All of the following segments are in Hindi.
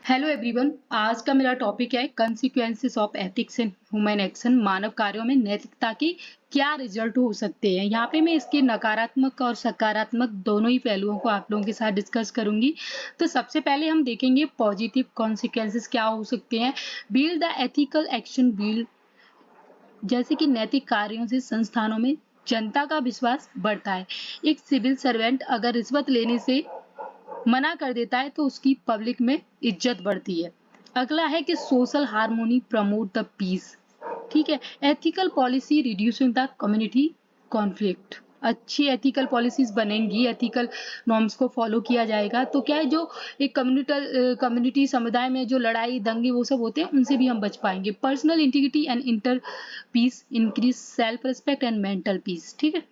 Hello everyone. आज का मेरा टॉपिक है consequences of ethics in human action. मानव कार्यों में नैतिकता के क्या रिजल्ट हो सकते हैं। यहाँ पे मैं इसके नकारात्मक और सकारात्मक दोनों ही पहलुओं को आप लोगों के साथ डिस्कस करूंगी। तो सबसे पहले हम देखेंगे पॉजिटिव कॉन्सिक्वेंसेस क्या हो सकते हैं। Build the ethical action build, जैसे कि नैतिक कार्यों से संस्थानों में जनता का विश्वास बढ़ता है। एक सिविल सर्वेंट अगर रिश्वत लेने से मना कर देता है तो उसकी पब्लिक में इज्जत बढ़ती है। अगला है कि social harmony promote the peace. ठीक है। Ethical policy reducing the community conflict. अच्छी एथिकल पॉलिसीज बनेंगी, एथिकल नॉर्म्स को फॉलो किया जाएगा तो क्या है, जो एक कम्युनिटी समुदाय में जो लड़ाई दंगे वो सब होते हैं उनसे भी हम बच पाएंगे। Personal integrity and inter peace increase self respect and mental peace. ठीक है।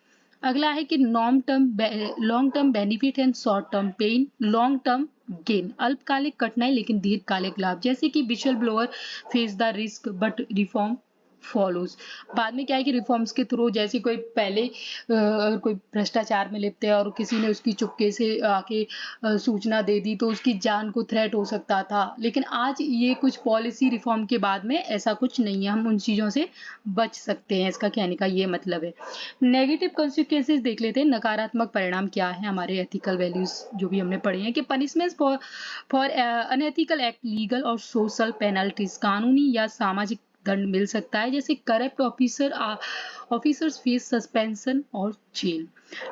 अगला है कि long term benefit and short term pain, long term gain. अल्पकालिक कठिनाई लेकिन दीर्घकालिक लाभ, जैसे कि whistle blower face the risk but reform follows. बाद में क्या है कि रिफॉर्म्स के थ्रू, जैसे कोई पहले अगर कोई भ्रष्टाचार में लिप्त है और किसी ने उसकी चुपके से आके सूचना दे दी तो उसकी जान को थ्रेट हो सकता था, लेकिन आज ये कुछ पॉलिसी रिफॉर्म के बाद में ऐसा कुछ नहीं है, हम उन चीजों से बच सकते हैं। इसका कहने का ये मतलब है। नेगेटिव कॉन्सिक्वेंसेस देख लेते हैं, नकारात्मक परिणाम क्या है हमारे एथिकल वैल्यूज जो भी हमने पढ़े हैं। कि punishment for unethical act, legal और सोशल पेनल्टीज, कानूनी या सामाजिक दंड मिल सकता है, जैसे करप्ट ऑफिसर्स फेस सस्पेंशन और जेल।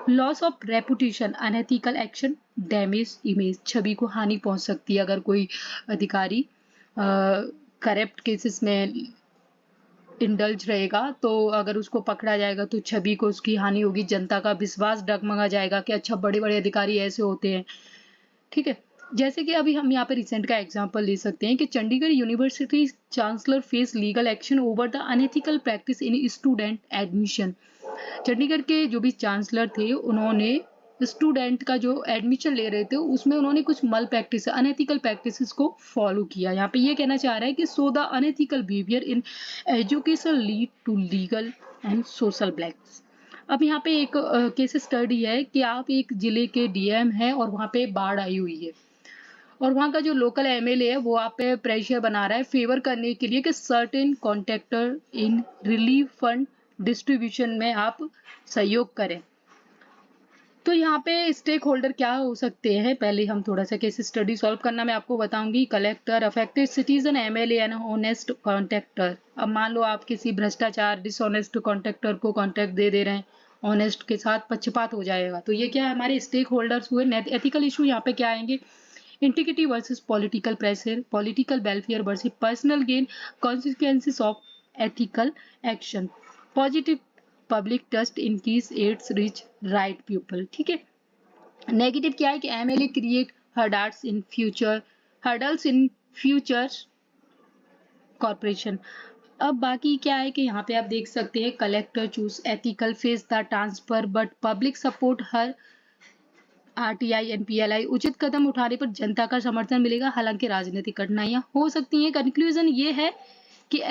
Loss of reputation, unethical action damage image, छवि को हानि पहुंच सकती है अगर कोई अधिकारी करप्ट केसेस में इंडल्ज रहेगा तो अगर उसको पकड़ा जाएगा तो छवि को उसकी हानि होगी, जनता का विश्वास डगमगा जाएगा कि अच्छा बड़े बड़े अधिकारी ऐसे होते हैं। ठीक है। जैसे कि अभी हम यहाँ पे रिसेंट का एग्जांपल ले सकते हैं कि Chandigarh university chancellor face legal action over the unethical practice in student admission. Chandigarh के जो भी चांसलर थे उन्होंने स्टूडेंट का जो एडमिशन ले रहे थे उसमें उन्होंने कुछ मल प्रैक्टिस अनएथिकल प्रैक्टिसेस को फॉलो किया। यहाँ पे ये कहना चाह रहा है कि so the unethical behaviour in education lead to legal and social blacks. अब यहाँ पे एक केस स्टडी है कि आप एक जिले के डीएम है और वहाँ पे बाढ़ आई हुई है और वहाँ का जो लोकल एमएलए है वो आप पे प्रेशर बना रहा है फेवर करने के लिए कि certain contractor in relief fund distribution में आप सहयोग करें। तो यहाँ पे स्टेक होल्डर क्या हो सकते हैं, पहले हम थोड़ा सा केस स्टडी सॉल्व करना मैं आपको बताऊंगी। Collector, affected citizen, MLA and honest contractor. अब मान लो आप किसी भ्रष्टाचार डिसऑनेस्ट कॉन्ट्रैक्टर को कॉन्ट्रैक्ट दे रहे हैं, ऑनेस्ट के साथ पक्षपात हो जाएगा, तो ये क्या है, हमारे स्टेक होल्डर्स हुए। एथिकल इशू यहाँ पे क्या आएंगे, integrity versus political pressure, political welfare versus personal gain, consequences of ethical action. Positive, public trust increase aids reach right people. ठीक है। नेगेटिव क्या है कि MLA create hurdles in future corporation. अब बाकी क्या है कि यहाँ पे आप देख सकते हैं, collector choose ethical face the transfer but public support her RTI NPLI. उचित कदम उठाने पर जनता का समर्थन मिलेगा, हालांकि राजनीतिक कठिनाइयां हो सकती हैं। कंक्लूजन ये है कि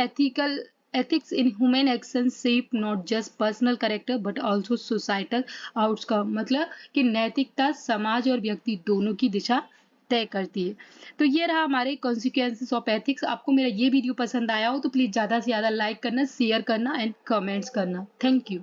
ethics in human action shape not just personal character but also societal outcome. मतलब कि नैतिकता समाज और व्यक्ति दोनों की दिशा तय करती है। तो ये रहा हमारे कॉन्सिक्वेंसेस ऑफ एथिक्स। आपको मेरा ये वीडियो पसंद आया हो तो प्लीज ज्यादा से ज्यादा लाइक करना, शेयर करना एंड कमेंट्स करना। Thank you.